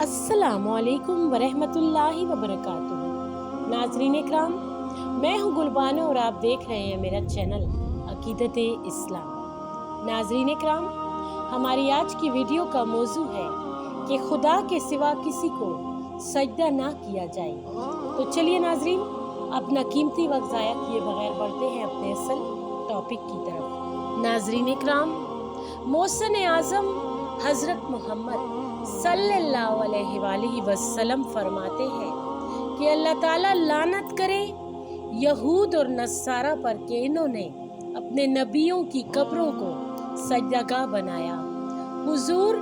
अस्सलामुअलैकुम वरहमतुल्लाहि वबरकातुहू। नाज़रीन इकराम, मैं हूँ गुलबानो और आप देख रहे हैं मेरा चैनल अक़ीदत-ए-इस्लाम। नाज़रीन इकराम, हमारी आज की वीडियो का मौजू है कि खुदा के सिवा किसी को सजदा ना किया जाए। तो चलिए नाज़रीन, अपना कीमती वक्त ज़ाया किए बगैर बढ़ते हैं अपने असल टॉपिक की तरफ। नाज़रीन इकराम, मौसन आज़म हज़रत मोहम्मद सल्लल्लाहु अलैहि वसल्लम फरमाते हैं कि अल्लाह ताला लानत करे यहूद और नसारा पर कि इन्होंने अपने नबियों की कब्रों को सजदागाह बनाया। हुजूर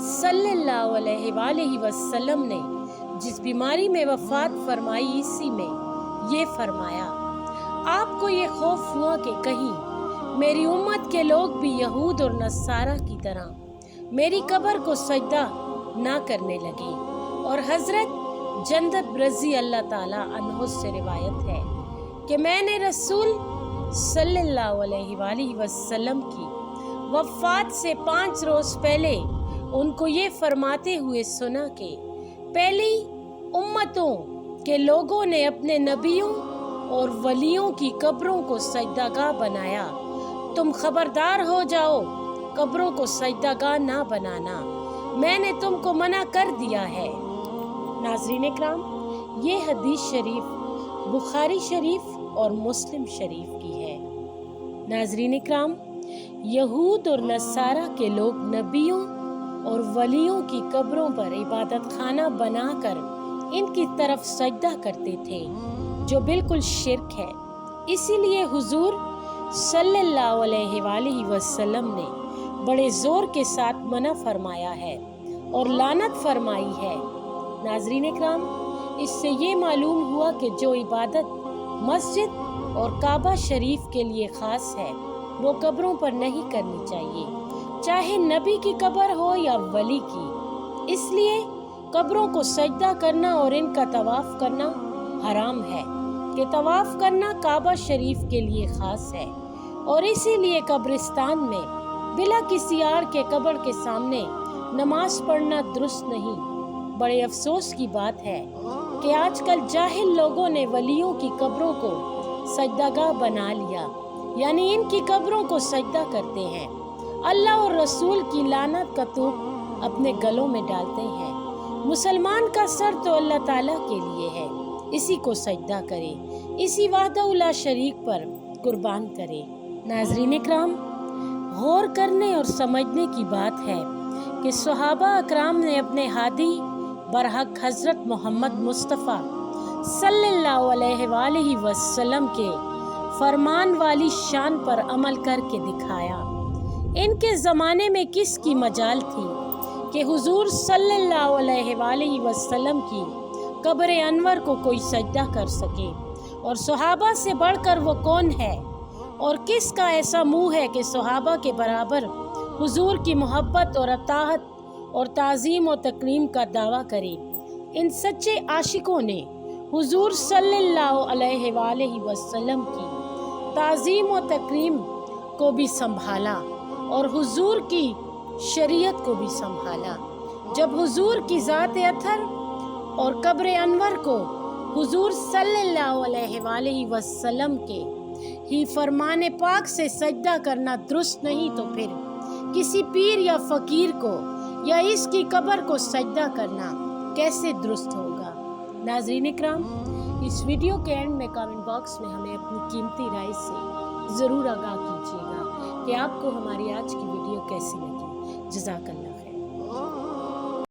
सल्लल्लाहु अलैहि वसल्लम ने जिस बीमारी में वफात फरमाई, इसी में ये फरमाया, आपको ये खौफ हुआ कि कहीं मेरी उम्मत के लोग भी यहूद और नसारा की तरह मेरी कब्र को सजदा ना करने लगे। और हजरत जंदब रज़ी अल्लाह ताला अन्हु से रिवायत है कि मैंने रसूल सल्लल्लाहु अलैहि वसल्लम की वफात से 5 रोज पहले उनको ये फरमाते हुए सुना कि पहली उम्मतों के लोगों ने अपने नबियों और वलियों की कब्रों को सजदागाह बनाया, तुम खबरदार हो जाओ, कब्रों को सजदागाह ना बनाना, मैंने तुमको मना कर दिया है। नाज़रीन इकराम, ये हदीस शरीफ बुखारी शरीफ और मुस्लिम शरीफ की है। नाज़रीन इकराम, यहूद और नसारा के लोग नबियों और वलियों की कब्रों पर इबादत खाना बनाकर इनकी तरफ सजदा करते थे, जो बिल्कुल शिर्क है। इसीलिए हुजूर सल्लल्लाहु अलैहि वसल्लम ने बड़े जोर के साथ मना फरमाया है और लानत फरमाई है। नाज़रीन इकराम, इससे ये मालूम हुआ कि जो इबादत मस्जिद और काबा शरीफ के लिए ख़ास है, वो कब्रों पर नहीं करनी चाहिए, चाहे नबी की कब्र हो या वली की। इसलिए कब्रों को सजदा करना और इनका तवाफ़ करना हराम है कि तवाफ़ करना काबा शरीफ के लिए ख़ास है, और इसीलिए कब्रिस्तान में बिला किसी आड़ के कब्र के सामने नमाज पढ़ना दुरुस्त नहीं। बड़े अफसोस की बात है कि आजकल जाहिल लोगों ने वलियों की कब्रों को सजदागाह बना लिया, यानी इनकी कब्रों को सजदा करते हैं। अल्लाह और रसूल की लानत का तूप अपने गलों में डालते हैं। मुसलमान का सर तो अल्लाह ताला के लिए है, इसी को सजदा करे, इसी वाहदहुल्ला शरीक पर कुर्बान करे। नाज़रीन इकराम, गौर करने और समझने की बात है कि सहाबा अकराम ने अपने हादी बरहक हज़रत मोहम्मद मुस्तफ़ा सल्लल्लाहु अलैहि वसल्लम के फरमान वाली शान पर अमल करके दिखाया। इनके ज़माने में किसकी मजाल थी कि हुजूर सल्लल्लाहु अलैहि वसल्लम की कब्र अनवर को कोई सजदा कर सके, और सहाबा से बढ़कर वो कौन है और किसका ऐसा मुँह है कि सहाबा के बराबर हुजूर की मोहब्बत और अताहत और ताज़ीम और तकरीम का दावा करे। इन सच्चे आशिकों ने हुजूर सल्लल्लाहु अलैहि वसल्लम की ताज़ीम और तकरीम को भी संभाला और हुजूर की शरीयत को भी संभाला। जब हुजूर की ज़ात अतर और कब्र अनवर को हुजूर सल्लल्लाहु अलैहि वसल्लम के ही फरमाने पाक से सजदा करना दुरुस्त नहीं, तो फिर किसी पीर या फकीर को या इसकी कब्र को सजदा करना कैसे दुरुस्त होगा। नाज़रीन इकराम, इस वीडियो के एंड में कमेंट बॉक्स में हमें अपनी कीमती राय से ज़रूर आगाह कीजिएगा कि आपको हमारी आज की वीडियो कैसी लगी। जज़ाकल्लाह खैर।